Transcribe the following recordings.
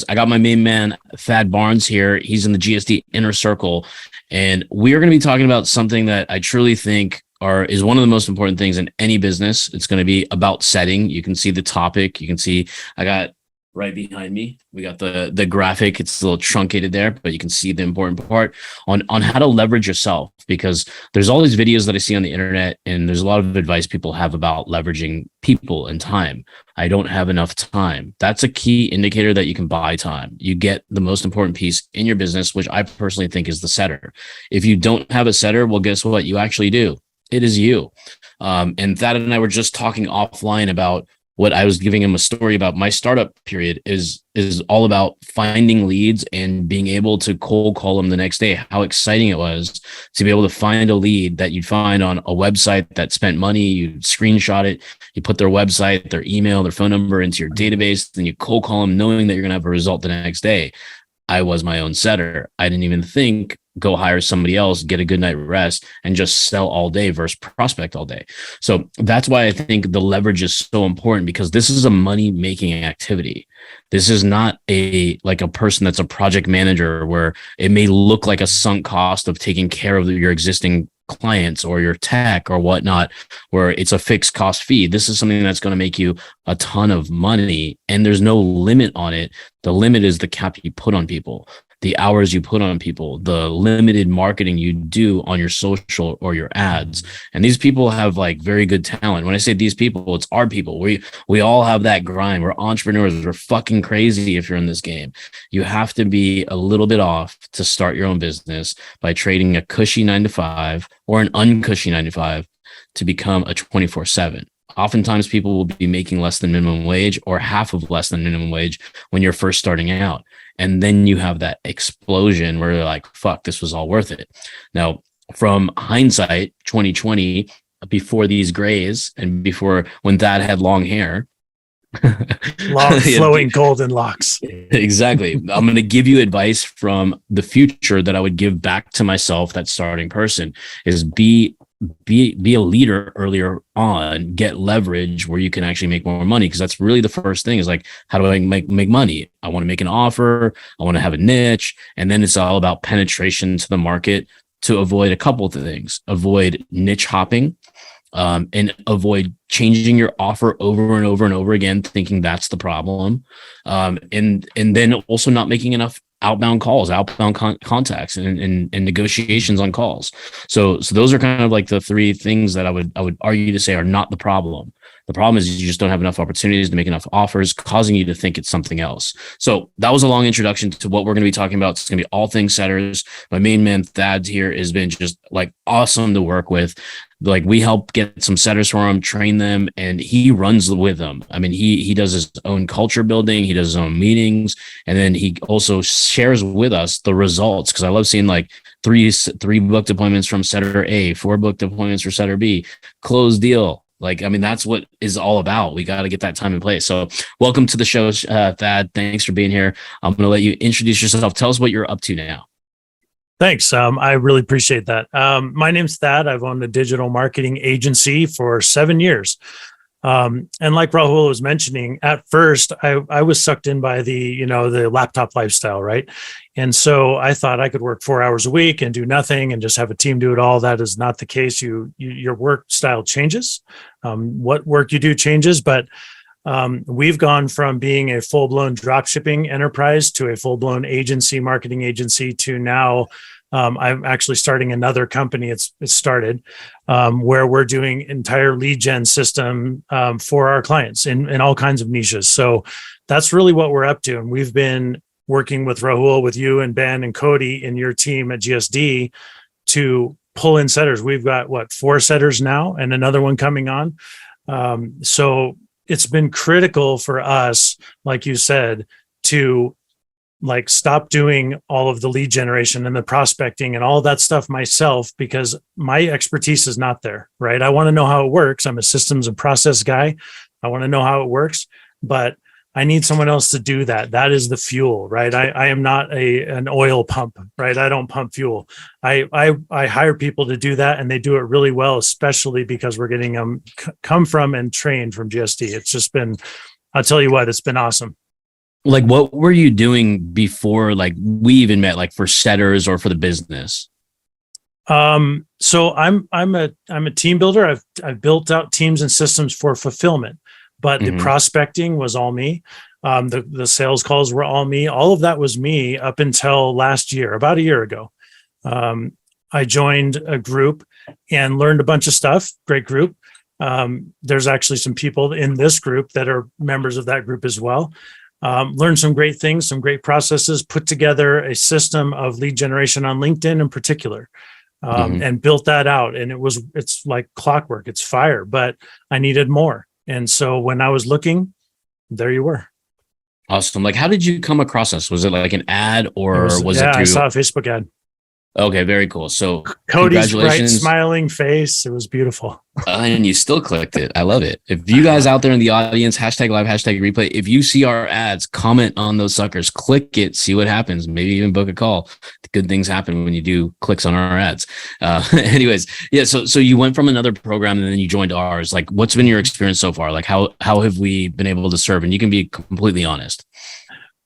I got my main man, Thad Barnes, here. He's in the GSD inner circle. And we are going to be talking about something that I truly think is one of the most important things in any business. It's going to be about setting. You can see the topic. You can see I got right behind me. We got the graphic. It's a little truncated there, but you can see the important part on how to leverage yourself, because there's all these videos that I see on the internet, and there's a lot of advice people have about leveraging people and time. I don't have enough time. That's a key indicator that you can buy time. You get the most important piece in your business, which I personally think is the setter. If you don't have a setter, well, guess what? You actually do. It is you. And Thad and I were just talking offline about what I was giving him a story about. My startup period is all about finding leads and being able to cold call them the next day. How exciting it was to be able to find a lead that you'd find on a website that spent money. You screenshot it, you put their website, their email, their phone number into your database, then you cold call them knowing that you're going to have a result the next day. I was my own setter. I didn't even think go hire somebody else, get a good night rest, and just sell all day versus prospect all day. So that's why I think the leverage is so important, because this is a money making activity. This is not like a person that's a project manager where it may look like a sunk cost of taking care of your existing clients or your tech or whatnot, where it's a fixed cost fee. This is something that's going to make you a ton of money, and there's no limit on it. The limit is the cap you put on people, the hours you put on people, the limited marketing you do on your social or your ads. And these people have like very good talent. When I say these people, it's our people. We all have that grind. We're entrepreneurs. We're fucking crazy if you're in this game. You have to be a little bit off to start your own business by trading a cushy 9 to 5 or an uncushy 9 to 5 to become a 24/7. Oftentimes people will be making less than minimum wage or half of less than minimum wage when you're first starting out. And then you have that explosion where you're like, fuck, this was all worth it. Now, from hindsight, 2020, before these grays and before when Thad had long hair, long flowing golden locks. Exactly. I'm going to give you advice from the future that I would give back to myself, that starting person, is be a leader earlier on, get leverage where you can actually make more money. Because that's really the first thing, is like, how do I make money? I want to make an offer. I want to have a niche. And then it's all about penetration to the market to avoid a couple of things. Avoid niche hopping, and avoid changing your offer over and over and over again, thinking that's the problem. And then also not making enough outbound calls, outbound contacts, and negotiations on calls. So those are kind of like the three things that I would argue to say are not the problem. The problem is you just don't have enough opportunities to make enough offers, causing you to think it's something else. So that was a long introduction to what we're going to be talking about. It's going to be all things setters. My main man Thad here has been just like awesome to work with. Like, we help get some setters for him, train them, and he runs with them. I mean, he does his own culture building, he does his own meetings, and then he also shares with us the results. Because I love seeing like three booked appointments from setter A, 4 booked appointments for setter B, closed deal. Like, I mean, that's what is all about. We got to get that time in place. So welcome to the show, Thad. Thanks for being here. I'm going to let you introduce yourself. Tell us what you're up to now. Thanks. I really appreciate that. My name's Thad. I've owned a digital marketing agency for 7 years. And like Rahul was mentioning, at first I was sucked in by the laptop lifestyle, right? And so I thought I could work 4 hours a week and do nothing and just have a team do it all. That is not the case. Your work style changes. What work you do changes, but we've gone from being a full-blown dropshipping enterprise to a full-blown marketing agency to now I'm actually starting another company. It's started where we're doing entire lead gen system for our clients in all kinds of niches. So that's really what we're up to. And we've been working with Rahul, with you and Ben and Cody in your team at GSD to pull in setters. We've got 4 setters now and another one coming on. So it's been critical for us, like you said, to stop doing all of the lead generation and the prospecting and all that stuff myself, because my expertise is not there, right? I want to know how it works. I'm a systems and process guy. I want to know how it works, but I need someone else to do that. That is the fuel, right? I am not an oil pump, right? I don't pump fuel. I hire people to do that, and they do it really well, especially because we're getting them come from and trained from GSD. It's just been, I'll tell you what, it's been awesome. Like, what were you doing before, like, we even met, like, for setters or for the business? So I'm a team builder. I've built out teams and systems for fulfillment, but the Hmm. prospecting was all me. The sales calls were all me. All of that was me up until last year, about a year ago. I joined a group and learned a bunch of stuff. Great group. There's actually some people in this group that are members of that group as well. Learned some great things, some great processes, put together a system of lead generation on LinkedIn in particular, Hmm. and built that out. And it's like clockwork, it's fire, but I needed more. And so when I was looking, there you were. Awesome. Like, how did you come across us? Was it like an ad, It or was, was it yeah, I through? saw a Facebook ad. Okay, very cool. So Cody's bright, congratulations. smiling face. It was beautiful. And you still clicked it. I love it. If you guys out there in the audience, hashtag live, hashtag replay, if you see our ads, comment on those suckers, click it, see what happens, maybe even book a call. Good things happen when you do clicks on our ads. Anyways, yeah. So you went from another program and then you joined ours. Like, what's been your experience so far? Like, how have we been able to serve? And you can be completely honest.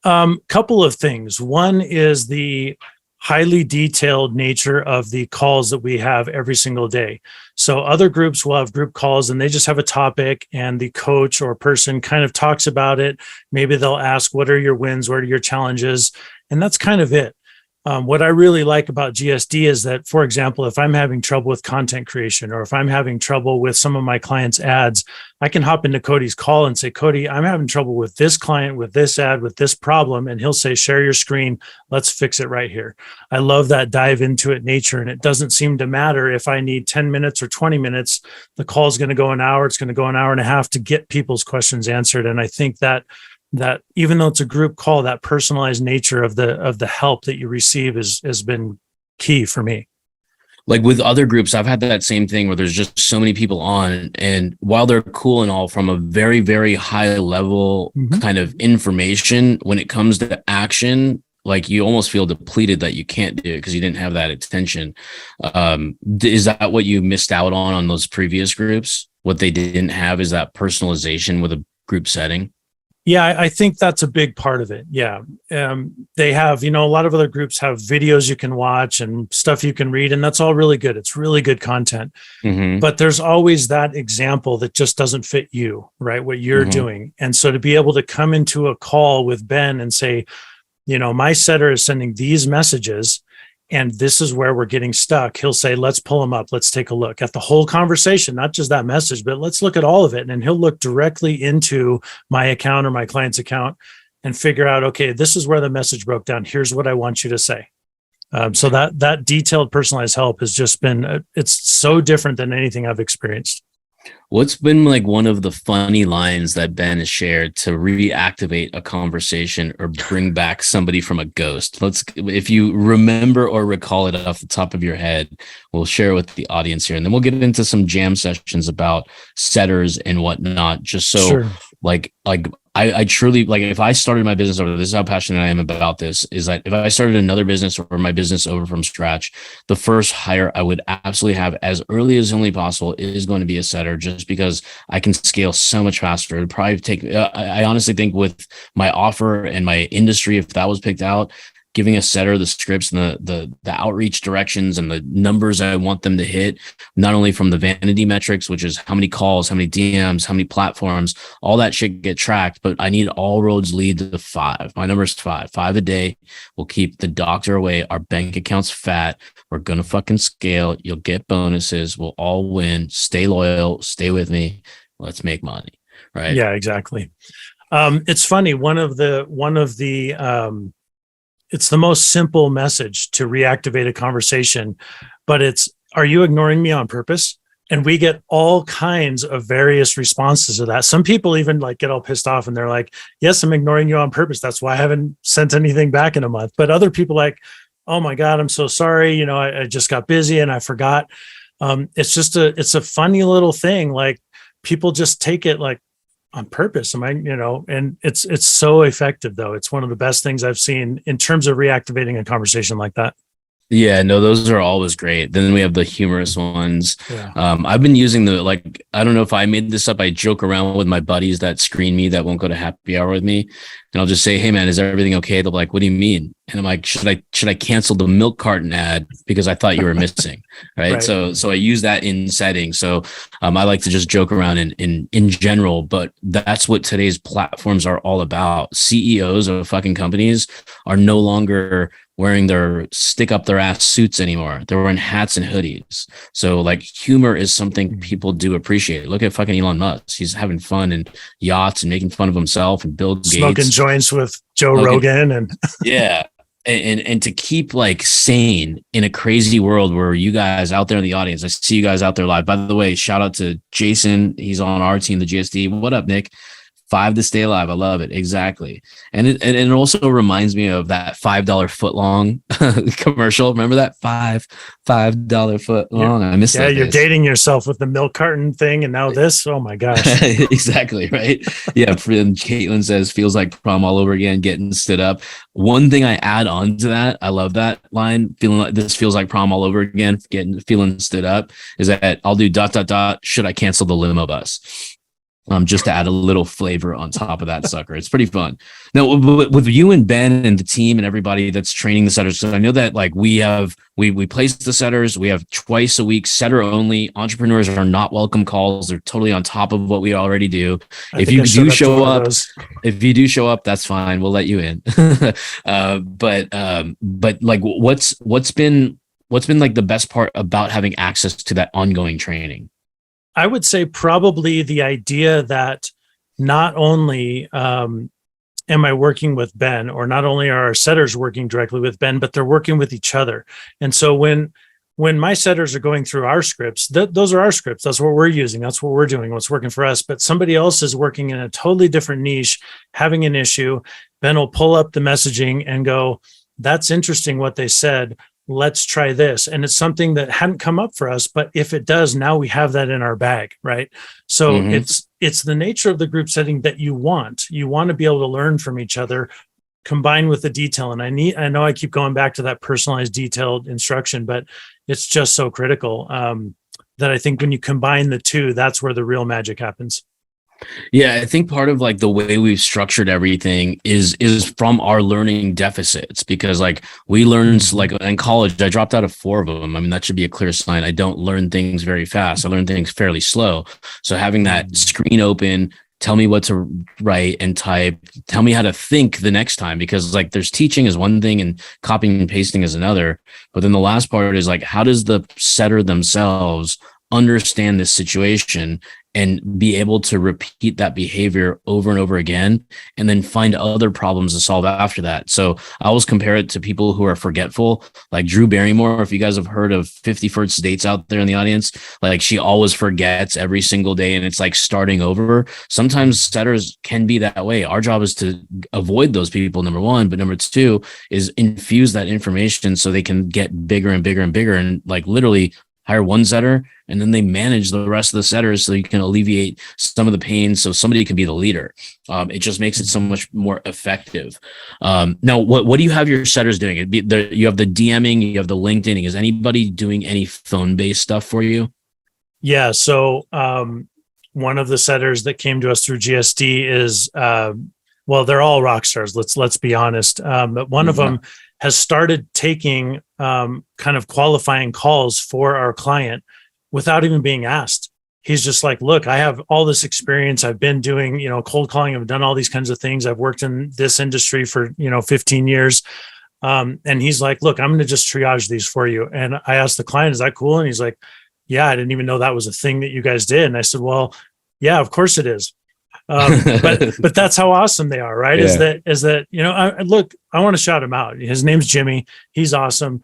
Couple of things. One is the highly detailed nature of the calls that we have every single day. So other groups will have group calls and they just have a topic and the coach or person kind of talks about it. Maybe they'll ask, what are your wins? What are your challenges? And that's kind of it. What I really like about GSD is that, for example, if I'm having trouble with content creation or if I'm having trouble with some of my clients' ads, I can hop into Cody's call and say, Cody, I'm having trouble with this client, with this ad, with this problem. And he'll say, share your screen. Let's fix it right here. I love that dive into it nature. And it doesn't seem to matter if I need 10 minutes or 20 minutes. The call is going to go an hour. It's going to go an hour and a half to get people's questions answered. And I think that even though it's a group call, that personalized nature of the help that you receive has been key for me. Like with other groups, I've had that same thing where there's just so many people on, and while they're cool and all from a very, very high level Mhm. kind of information, when it comes to action, like you almost feel depleted that you can't do it because you didn't have that attention. Is that what you missed out on those previous groups? What they didn't have is that personalization with a group setting. Yeah, I think that's a big part of it. Yeah. They have, a lot of other groups have videos you can watch and stuff you can read, and that's all really good. It's really good content. Mm-hmm. But there's always that example that just doesn't fit you, right? What you're Mm-hmm. doing. And so to be able to come into a call with Ben and say, my setter is sending these messages and this is where we're getting stuck. He'll say, let's pull them up. Let's take a look at the whole conversation, not just that message, but let's look at all of it. And then he'll look directly into my account or my client's account and figure out, okay, this is where the message broke down. Here's what I want you to say. So that detailed personalized help has just been, it's so different than anything I've experienced. What's been like one of the funny lines that Ben has shared to reactivate a conversation or bring back somebody from a ghost? If you remember or recall it off the top of your head, we'll share it with the audience here. And then we'll get into some jam sessions about setters and whatnot, just so Sure. like I truly, like, if I started my business over, this is how passionate I am about this, is that if I started another business or my business over from scratch, the first hire I would absolutely have as early as humanly possible is going to be a setter, just because I can scale so much faster. It'd probably take, I honestly think with my offer and my industry, if that was picked out, giving a setter the scripts and the outreach directions and the numbers I want them to hit, not only from the vanity metrics, which is how many calls, how many DMs, how many platforms, all that shit get tracked, but I need all roads lead to 5. My number is 5. 5 a day will keep the doctor away. Our bank account's fat. We're going to fucking scale. You'll get bonuses. We'll all win. Stay loyal. Stay with me. Let's make money. Right. Yeah, exactly. It's funny. It's the most simple message to reactivate a conversation, but it's, are you ignoring me on purpose? And we get all kinds of various responses to that. Some people even like get all pissed off and they're like, yes, I'm ignoring you on purpose. That's why I haven't sent anything back in a month. But other people like, oh my God, I'm so sorry. I just got busy and I forgot. It's a funny little thing. Like people just take it like, on purpose. And it's so effective though. It's one of the best things I've seen in terms of reactivating a conversation like that. Yeah, no, those are always great. Then we have the humorous ones. Yeah. I've been using the like, I don't know if I made this up. I joke around with my buddies that screen me that won't go to happy hour with me. And I'll just say, hey man, is everything okay? They'll be like, what do you mean? And I'm like, should I cancel the milk carton ad because I thought you were missing? Right. Right. So I use that in settings. So I like to just joke around in general, but that's what today's platforms are all about. CEOs of fucking companies are no longer wearing their stick up their ass suits anymore. They're wearing hats and hoodies. So like humor is something people do appreciate. Look at fucking Elon Musk. He's having fun and yachts and making fun of himself, and Bill Gates Smoking joints with Joe Rogan and yeah. And to keep like sane in a crazy world where you guys out there in the audience, I see you guys out there live. By the way, shout out to Jason. He's on our team, the GSD. What up, Nick? 5 to stay alive. I love it. Exactly. And it also reminds me of that $5 foot long commercial. Remember that $5 foot long? I miss that. Yeah, you're dating yourself with the milk carton thing and now this. Oh my gosh. Exactly. Right. Yeah. And Caitlin says, feels like prom all over again, getting stood up. One thing I add on to that, I love that line, feeling like this feels like prom all over again, feeling stood up, is that I'll do ... should I cancel the limo bus? Just to add a little flavor on top of that sucker. It's pretty fun. Now, with you and Ben and the team and everybody that's training the setters, so I know that like we place the setters. We have twice a week setter only. Entrepreneurs are not welcome calls. They're totally on top of what we already do. If you do show up, that's fine. We'll let you in. But like, what's been like the best part about having access to that ongoing training? I would say probably the idea that not only am I working with Ben, or not only are our setters working directly with Ben, but they're working with each other. And so when my setters are going through our scripts, those are our scripts. That's what we're using. That's what we're doing. What's working for us. But somebody else is working in a totally different niche, having an issue. Ben will pull up the messaging and go, that's interesting what they said. Let's try this. And it's something that hadn't come up for us, but if it does, now we have that in our bag, right? So it's the nature of the group setting that you want to be able to learn from each other, combined with the detail. And I know I keep going back to that personalized, detailed instruction, but it's just so critical that I think when you combine the two, that's where the real magic happens. Yeah, I think part of like the way we've structured everything is from our learning deficits, because like we learned like in college, I dropped out of 4 of them. I mean, that should be a clear sign. I don't learn things very fast. I learn things fairly slow. So having that screen open, tell me what to write and type, tell me how to think the next time, because like there's teaching is one thing and copying and pasting is another. But then the last part is like, how does the setter themselves understand this situation and be able to repeat that behavior over and over again, and then find other problems to solve after that. So I always compare it to people who are forgetful, like Drew Barrymore. If you guys have heard of 50 First Dates out there in the audience, like she always forgets every single day and it's like starting over. Sometimes setters can be that way. Our job is to avoid those people, number one, but number two is infuse that information so they can get bigger and bigger and bigger, and like literally hire one setter and then they manage the rest of the setters so you can alleviate some of the pain so somebody can be the leader. It just makes it so much more effective. Now, what do you have your setters doing? You have the DMing, you have the LinkedIn. Is anybody doing any phone-based stuff for you? Yeah. So one of the setters that came to us through GSD is, well, they're all rock stars. Let's be honest. But one of them has started taking kind of qualifying calls for our client without even being asked. He's just like, look, I have all this experience. I've been doing, cold calling. I've done all these kinds of things. I've worked in this industry for, 15 years. And he's like, look, I'm going to just triage these for you. And I asked the client, is that cool? And he's like, yeah, I didn't even know that was a thing that you guys did. And I said, well, yeah, of course it is. But that's how awesome they are, right? Yeah. Is that I want to shout him out. His name's Jimmy. He's awesome.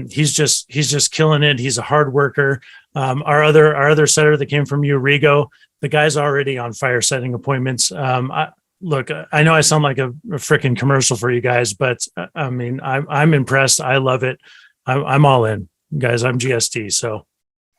He's just killing it. He's a hard worker. Our other setter that came from you, Rigo, the guy's already on fire setting appointments. I know I sound like a freaking commercial for you guys, but I mean, I'm impressed. I love it. I'm all in, guys. I'm GSD. So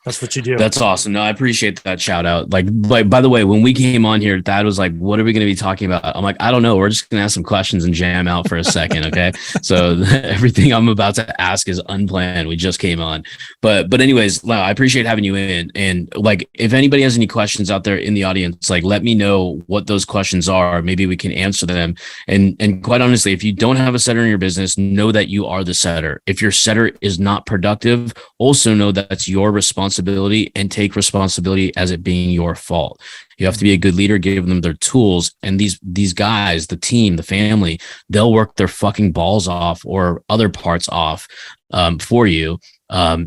That's what you do. That's awesome. No, I appreciate that shout out. Like, by the way, when we came on here, Thad was like, what are we going to be talking about? I'm like, I don't know. We're just going to ask some questions and jam out for a second. Okay. So everything I'm about to ask is unplanned. We just came on. But anyways, Lau, I appreciate having you in. And like, if anybody has any questions out there in the audience, like, let me know what those questions are. Maybe we can answer them. And quite honestly, if you don't have a setter in your business, know that you are the setter. If your setter is not productive, also know that that's your responsibility, and take responsibility as it being your fault. You have to be a good leader, give them their tools. And these guys, the team, the family, they'll work their fucking balls off or other parts off for you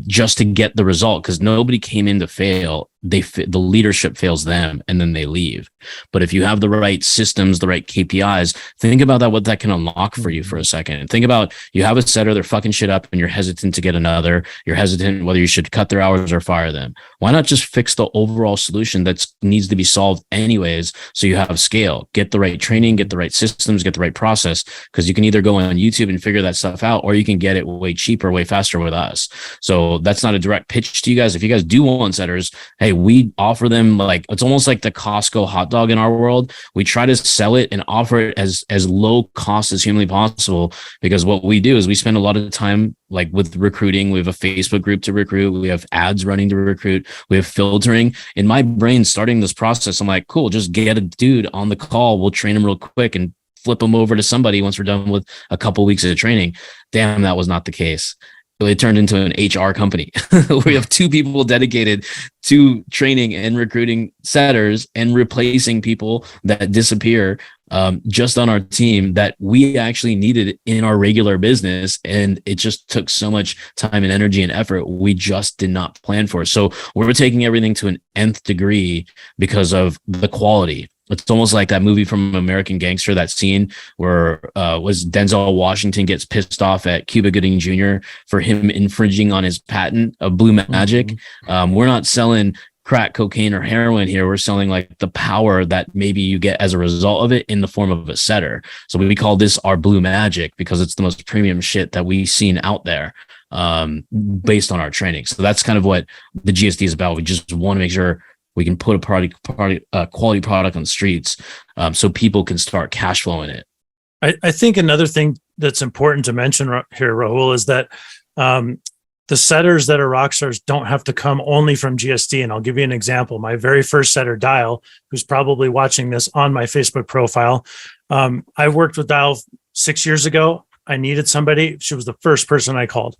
just to get the result, because nobody came in to fail. The leadership fails them and then they leave. But if you have the right systems, the right KPIs, think about that, what that can unlock for you for a second. Think about, you have a setter, they're fucking shit up and you're hesitant to get another. You're hesitant whether you should cut their hours or fire them. Why not just fix the overall solution that needs to be solved anyways, so you have scale, get the right training, get the right systems, get the right process, because you can either go on YouTube and figure that stuff out, or you can get it way cheaper, way faster with us. So that's not a direct pitch to you guys. If you guys do want setters, hey, we offer them, like, it's almost like the Costco hot dog in our world. We try to sell it and offer it as low cost as humanly possible, because what we do is we spend a lot of time like with recruiting. We have a Facebook group to recruit. We have ads running to recruit. We have filtering. In my brain, starting this process, I'm like, cool, just get a dude on the call. We'll train him real quick and flip him over to somebody once we're done with a couple weeks of training. Damn, that was not the case. It turned into an HR company. We have 2 people dedicated to training and recruiting setters and replacing people that disappear just on our team that we actually needed in our regular business. And it just took so much time and energy and effort we just did not plan for. So we're taking everything to an nth degree because of the quality. It's almost like that movie from American Gangster, that scene where was Denzel Washington gets pissed off at Cuba Gooding Jr. for him infringing on his patent of blue magic. Mm-hmm. We're not selling crack cocaine or heroin here. We're selling like the power that maybe you get as a result of it in the form of a setter. So we call this our blue magic because it's the most premium shit that we've seen out there based on our training. So that's kind of what the GSD is about. We just want to make sure we can put a quality product on the streets so people can start cash flowing it. I think another thing that's important to mention here, Rahul, is that the setters that are rock stars don't have to come only from GSD. And I'll give you an example. My very first setter, Dial, who's probably watching this on my Facebook profile. I worked with Dial 6 years ago. I needed somebody. She was the first person I called.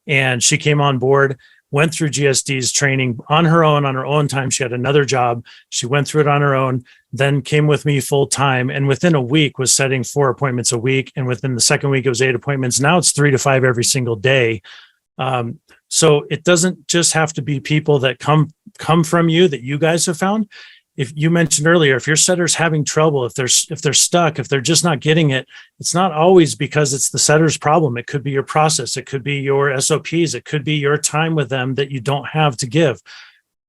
And she came on board, went through GSD's training on her own time. She had another job. She went through it on her own, then came with me full time. And within a week was setting 4 appointments a week. And within the second week, it was 8 appointments. Now it's 3 to 5 every single day. So it doesn't just have to be people that come from you that you guys have found. If you mentioned earlier, if your setter's having trouble, if they're stuck, if they're just not getting it, it's not always because it's the setter's problem. It could be your process. It could be your SOPs. It could be your time with them that you don't have to give.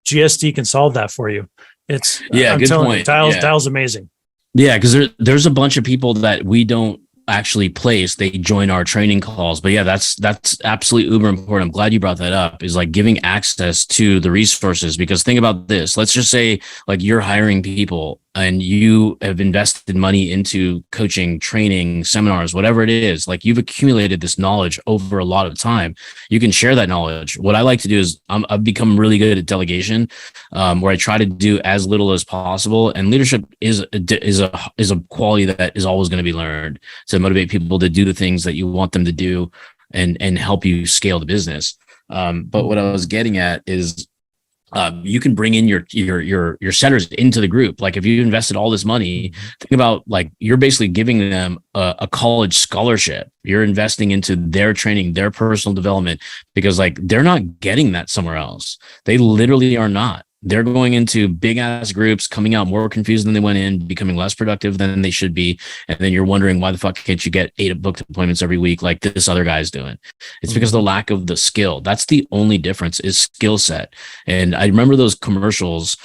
GSD can solve that for you. It's good point. Dial's amazing. Yeah, because there's a bunch of people that we don't actually place. They join our training calls. But yeah, that's absolutely uber important. I'm glad you brought that up, is like giving access to the resources. Because think about this. Let's just say like you're hiring people and you have invested money into coaching, training, seminars, whatever it is. Like you've accumulated this knowledge over a lot of time. You can share that knowledge. What I like to do is I've become really good at delegation, where I try to do as little as possible. And leadership is a quality that is always going to be learned to motivate people to do the things that you want them to do and help you scale the business. But what I was getting at is, you can bring in your setters into the group. Like if you invested all this money, think about like you're basically giving them a college scholarship. You're investing into their training, their personal development, because like they're not getting that somewhere else. They literally are not. They're going into big ass groups, coming out more confused than they went in, becoming less productive than they should be. And then you're wondering, why the fuck can't you get 8 booked appointments every week like this other guy's doing? It's because of the lack of the skill. That's the only difference, is skill set. And I remember those commercials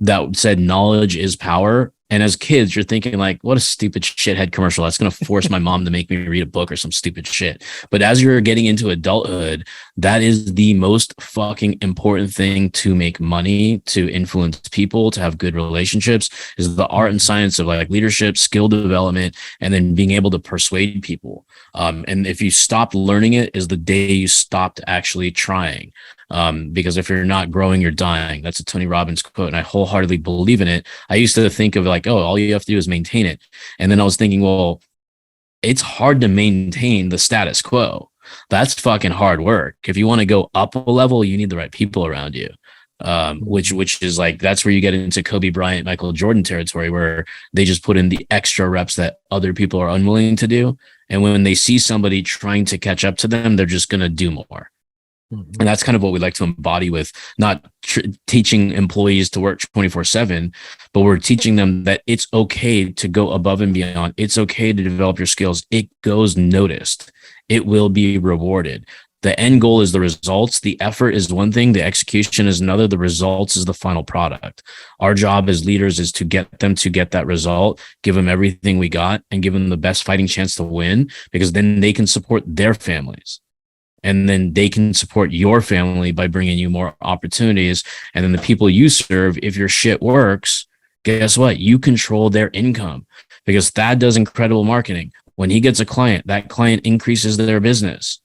that said knowledge is power. And as kids, you're thinking like, what a stupid shithead commercial. That's going to force my mom to make me read a book or some stupid shit. But as you're getting into adulthood, that is the most fucking important thing to make money, to influence people, to have good relationships, is the art and science of like leadership, skill development, and then being able to persuade people. And if you stop learning it, is the day you stopped actually trying. Because if you're not growing, you're dying. That's a Tony Robbins quote, and I wholeheartedly believe in it. I used to think of like, oh, all you have to do is maintain it. And then I was thinking, well, it's hard to maintain the status quo. That's fucking hard work. If you want to go up a level, you need the right people around you. Which is like, that's where you get into Kobe Bryant, Michael Jordan territory, where they just put in the extra reps that other people are unwilling to do. And when they see somebody trying to catch up to them, they're just going to do more. And that's kind of what we like to embody with not teaching employees to work 24/7, but we're teaching them that it's okay to go above and beyond. It's okay to develop your skills. It goes noticed. It will be rewarded. The end goal is the results. The effort is one thing. The execution is another. The results is the final product. Our job as leaders is to get them to get that result, give them everything we got, and give them the best fighting chance to win, because then they can support their families. And then they can support your family by bringing you more opportunities. And then the people you serve, if your shit works, guess what? You control their income, because Thad does incredible marketing. When he gets a client, that client increases their business.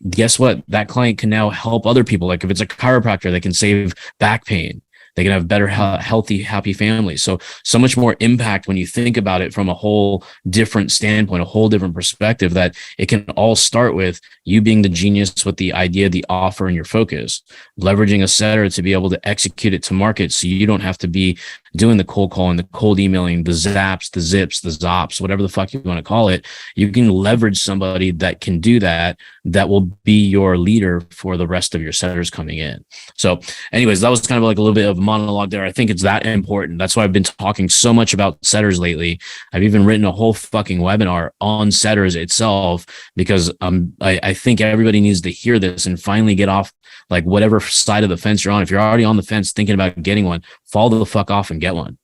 Guess what? That client can now help other people. Like if it's a chiropractor, they can save back pain. They can have better, healthy, happy families. So much more impact when you think about it from a whole different standpoint, a whole different perspective, that it can all start with you being the genius with the idea, the offer, and your focus, leveraging a setter to be able to execute it to market. So you don't have to be doing the cold calling, the cold emailing, the zaps, the zips, the zops, whatever the fuck you want to call it. You can leverage somebody that can do that, that will be your leader for the rest of your setters coming in. So anyways, that was kind of like a little bit of a monologue there. I think it's that important. That's why I've been talking so much about setters lately. I've even written a whole fucking webinar on setters itself, because I think everybody needs to hear this and finally get off like whatever side of the fence you're on. If you're already on the fence thinking about getting one, fall the fuck off and get one.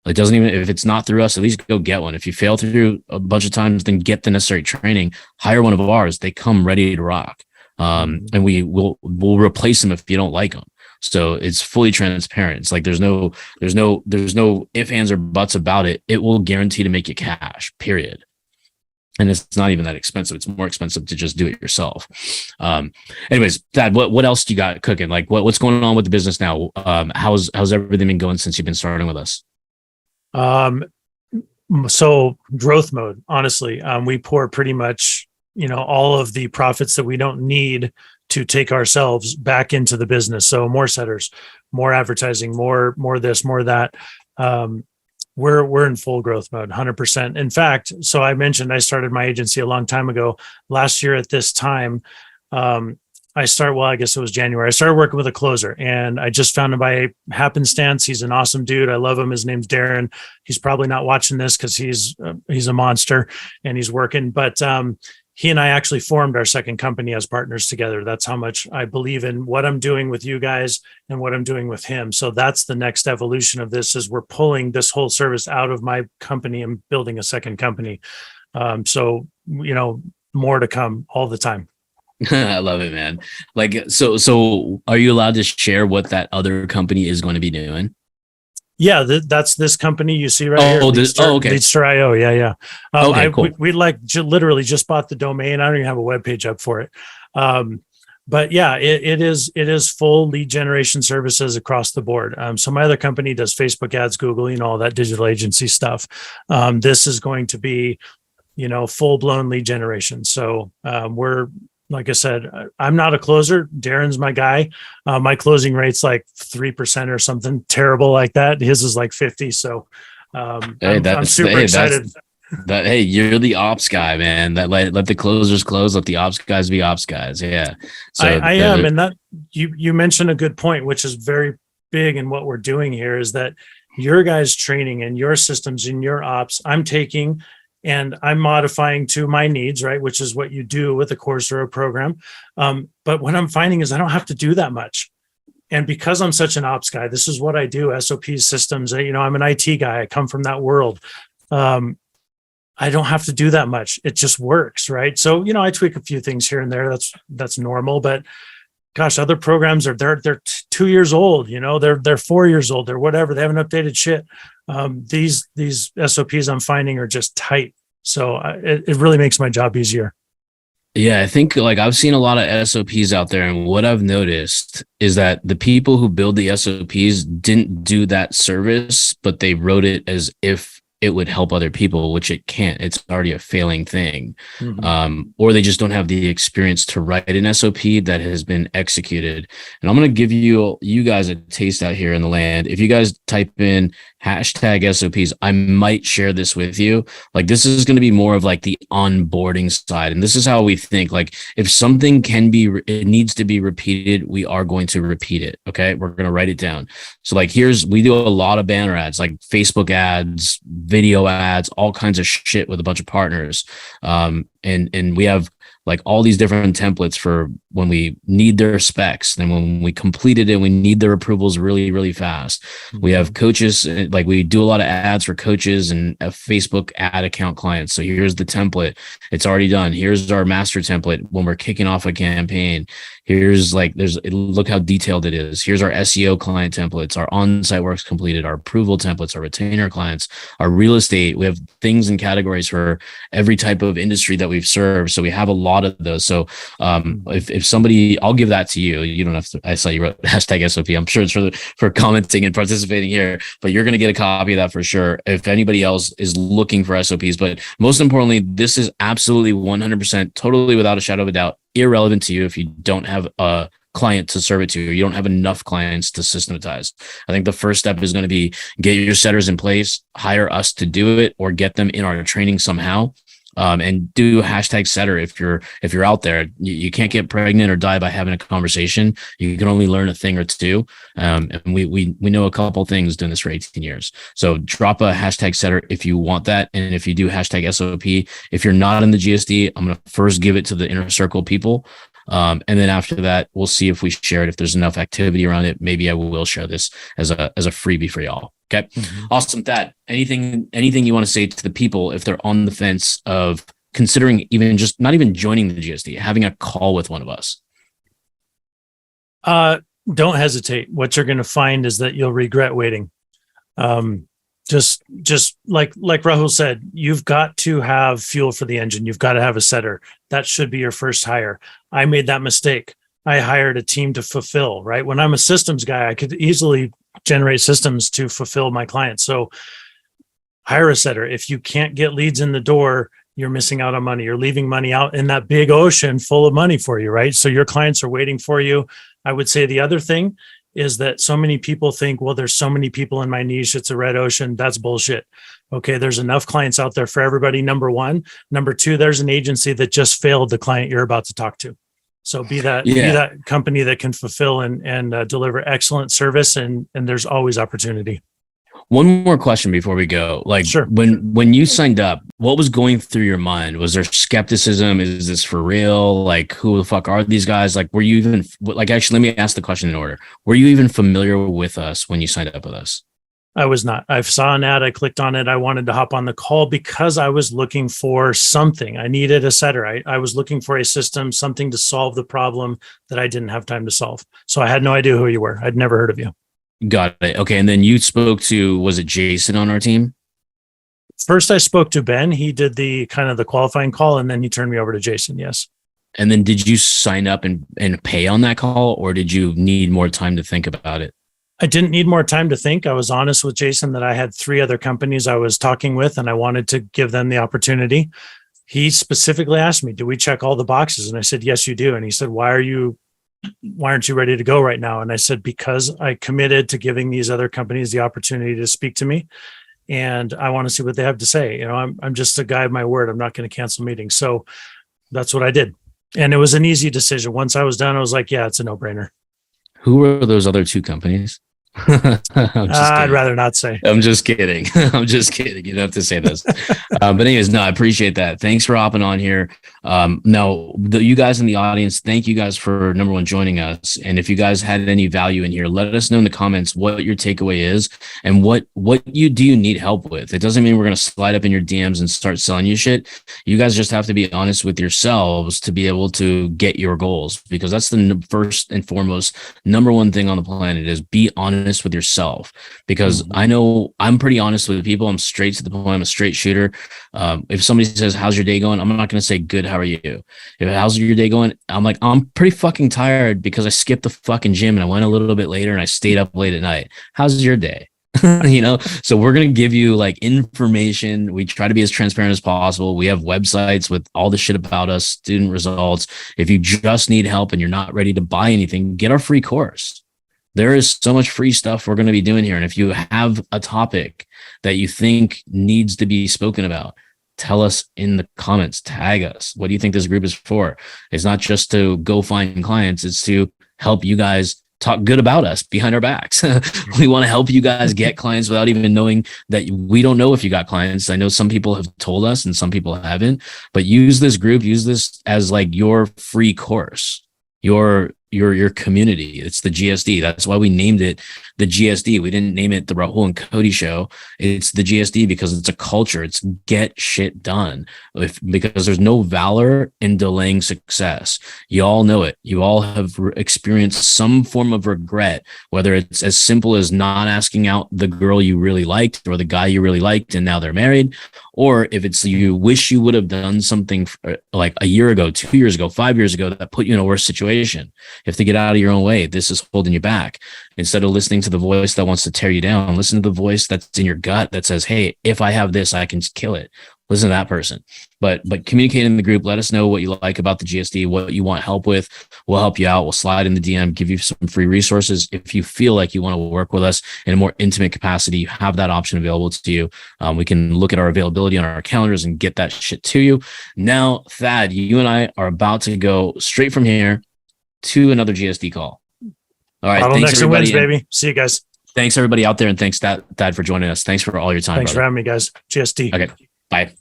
It doesn't even, if it's not through us, at least go get one. If you fail through a bunch of times, then get the necessary training, hire one of ours. They come ready to rock. And we'll replace them if you don't like them. So it's fully transparent. It's like, there's no ifs, ands, or buts about it. It will guarantee to make you cash, period. And it's not even that expensive. It's more expensive to just do it yourself. Anyways, Dad, what else do you got cooking? Like what's going on with the business now? How's everything been going since you've been starting with us? So growth mode, honestly, we pour pretty much, all of the profits that we don't need to take ourselves back into the business. So more setters, more advertising, more this, more that. We're in full growth mode, 100%. In fact, so I mentioned I started my agency a long time ago. Last year at this time, I guess it was January. I started working with a closer, and I just found him by happenstance. He's an awesome dude. I love him. His name's Darren. He's probably not watching this because he's a monster and he's working. But he and I actually formed our second company as partners together. That's how much I believe in what I'm doing with you guys and what I'm doing with him. So that's the next evolution of this, is we're pulling this whole service out of my company and building a second company. So more to come all the time. I love it, man. Like, so are you allowed to share what that other company is going to be doing? Yeah, that's this company you see right here. Okay. Leadstar.io. Yeah. Okay, cool. We literally just bought the domain. I don't even have a web page up for it. But yeah, it is full lead generation services across the board. So my other company does Facebook ads, Google, all that digital agency stuff. This is going to be, full blown lead generation. So we're, like I said, I'm not a closer. Darren's my guy. My closing rate's like 3% or something terrible like that. His is like 50. So I'm super excited. You're the ops guy, man. That let the closers close, let the ops guys be ops guys. Yeah. So I am. And that you mentioned a good point, which is very big in what we're doing here, is that your guys' training and your systems and your ops, I'm taking and I'm modifying to my needs, right? Which is what you do with a course or a program. But what I'm finding is I don't have to do that much. And because I'm such an ops guy, this is what I do, SOPs, systems. I'm an IT guy. I come from that world. I don't have to do that much. It just works, right? So, I tweak a few things here and there. That's normal. But gosh, other programs they're 2 years old. They're 4 years old. They're whatever. They haven't updated shit. These SOPs I'm finding are just tight. So it really makes my job easier. Yeah, I think like I've seen a lot of SOPs out there, and what I've noticed is that the people who build the SOPs didn't do that service, but they wrote it as if it would help other people, which it can't. It's already a failing thing. Or they just don't have the experience to write an SOP that has been executed. And I'm going to give you guys a taste out here in the land. If you guys type in #SOPs, I might share this with you. Like, this is going to be more of like the onboarding side. And this is how we think. Like, if something it needs to be repeated, we are going to repeat it. Okay. We're going to write it down. So like, we do a lot of banner ads, like Facebook ads, video ads, all kinds of shit with a bunch of partners. And we have like all these different templates for when we need their specs. Then when we completed it, we need their approvals really, really fast. We have coaches, like we do a lot of ads for coaches and a Facebook ad account clients. So here's the template. It's already done. Here's our master template when we're kicking off a campaign. Look how detailed it is. Here's our SEO client templates, our on-site works completed, our approval templates, our retainer clients, our real estate. We have things and categories for every type of industry that we've served. So we have a lot of those. So if somebody, I'll give that to you. You don't have to. I saw you wrote #SOP. I'm sure it's for commenting and participating here, but you're going to get a copy of that for sure. If anybody else is looking for SOPs, but most importantly, this is absolutely 100%, totally without a shadow of a doubt, irrelevant to you if you don't have a client to serve it to, or you don't have enough clients to systematize. I think the first step is going to be get your setters in place, hire us to do it, or get them in our training somehow. And do #setter if you're out there. You can't get pregnant or die by having a conversation. You can only learn a thing or two. And we know a couple things doing this for 18 years. So drop a #setter if you want that. And if you do #SOP, if you're not in the GSD, I'm going to first give it to the inner circle people. And then after that, we'll see if we share it. If there's enough activity around it, maybe I will share this as a freebie for y'all. Okay. Awesome. Thad, anything you want to say to the people if they're on the fence of considering even just not even joining the GSD, having a call with one of us? Don't hesitate. What you're going to find is that you'll regret waiting. Just like Rahul said, you've got to have fuel for the engine. You've got to have a setter. That should be your first hire. I made that mistake. I hired a team to fulfill, right? When I'm a systems guy, I could easily generate systems to fulfill my clients. So hire a setter. If you can't get leads in the door, you're missing out on money. You're leaving money out in that big ocean full of money for you, right? So your clients are waiting for you. I would say the other thing is that so many people think, well, there's so many people in my niche, it's a red ocean. That's bullshit. Okay, there's enough clients out there for everybody, number one. Number two, there's an agency that just failed the client you're about to talk to. So be that company that can fulfill and deliver excellent service, and there's always opportunity. One more question before we go. Like, sure. When you signed up, what was going through your mind? Was there skepticism? Is this for real? Like, who the fuck are these guys? Like, were you even actually, let me ask the question in order. Were you even familiar with us when you signed up with us? I was not. I saw an ad. I clicked on it. I wanted to hop on the call because I was looking for something. I needed a setter. I was looking for a system, something to solve the problem that I didn't have time to solve. So I had no idea who you were. I'd never heard of you. Got it. Okay. And then you spoke to, was it Jason on our team? First, I spoke to Ben. He did the kind of the qualifying call, and then he turned me over to Jason. Yes. And then did you sign up and pay on that call, or did you need more time to think about it? I didn't need more time to think. I was honest with Jason that I had 3 other companies I was talking with, and I wanted to give them the opportunity. He specifically asked me, do we check all the boxes? And I said, yes, you do. And he said, why aren't you ready to go right now? And I said, because I committed to giving these other companies the opportunity to speak to me, and I want to see what they have to say. You know, I'm just a guy of my word. I'm not going to cancel meetings. So that's what I did. And it was an easy decision. Once I was done, I was like, yeah, it's a no-brainer. Who were those other 2 companies? I'd rather not say. I'm just kidding. I'm just kidding. You don't have to say this. But anyways, no, I appreciate that. Thanks for hopping on here. Now, you guys in the audience, thank you guys for number one joining us. And if you guys had any value in here, let us know in the comments what your takeaway is and what you need help with. It doesn't mean we're going to slide up in your DMs and start selling you shit. You guys just have to be honest with yourselves to be able to get your goals, because that's the first and foremost number one thing on the planet is be honest with yourself. Because I know I'm pretty honest with people. I'm straight to the point. I'm a straight shooter. If somebody says, how's your day going? I'm not going to say good. How are you? If how's your day going? I'm like, I'm pretty fucking tired because I skipped the fucking gym and I went a little bit later and I stayed up late at night. How's your day? So we're going to give you like information. We try to be as transparent as possible. We have websites with all the shit about us, student results. If you just need help and you're not ready to buy anything, get our free course. There is so much free stuff we're going to be doing here. And if you have a topic that you think needs to be spoken about, tell us in the comments, tag us. What do you think this group is for? It's not just to go find clients. It's to help you guys talk good about us behind our backs. We want to help you guys get clients without even knowing that we don't know if you got clients. I know some people have told us and some people haven't, but use this group, use this as like your free course, your community. It's the GSD. That's why we named it the GSD. We didn't name it the Rahul and Cody show. It's the GSD because it's a culture. It's get shit done. Because there's no valor in delaying success. You all know it. You all have experienced some form of regret, whether it's as simple as not asking out the girl you really liked or the guy you really liked and now they're married, or if it's you wish you would have done something like a year ago, 2 years ago, 5 years ago that put you in a worse situation. You have to get out of your own way. This is holding you back. Instead of listening to the voice that wants to tear you down, listen to the voice that's in your gut that says, hey, if I have this, I can kill it. Listen to that person. But communicate in the group. Let us know what you like about the GSD, what you want help with. We'll help you out. We'll slide in the DM, give you some free resources. If you feel like you want to work with us in a more intimate capacity, you have that option available to you. We can look at our availability on our calendars and get that shit to you. Now, Thad, you and I are about to go straight from here to another GSD call. All right. Thanks, Thanks, everybody. wins, baby. See you guys. Thanks, everybody out there. And thanks, Thad, for joining us. Thanks for all your time. Thanks brother. for having me, guys. GSD. Okay. Bye.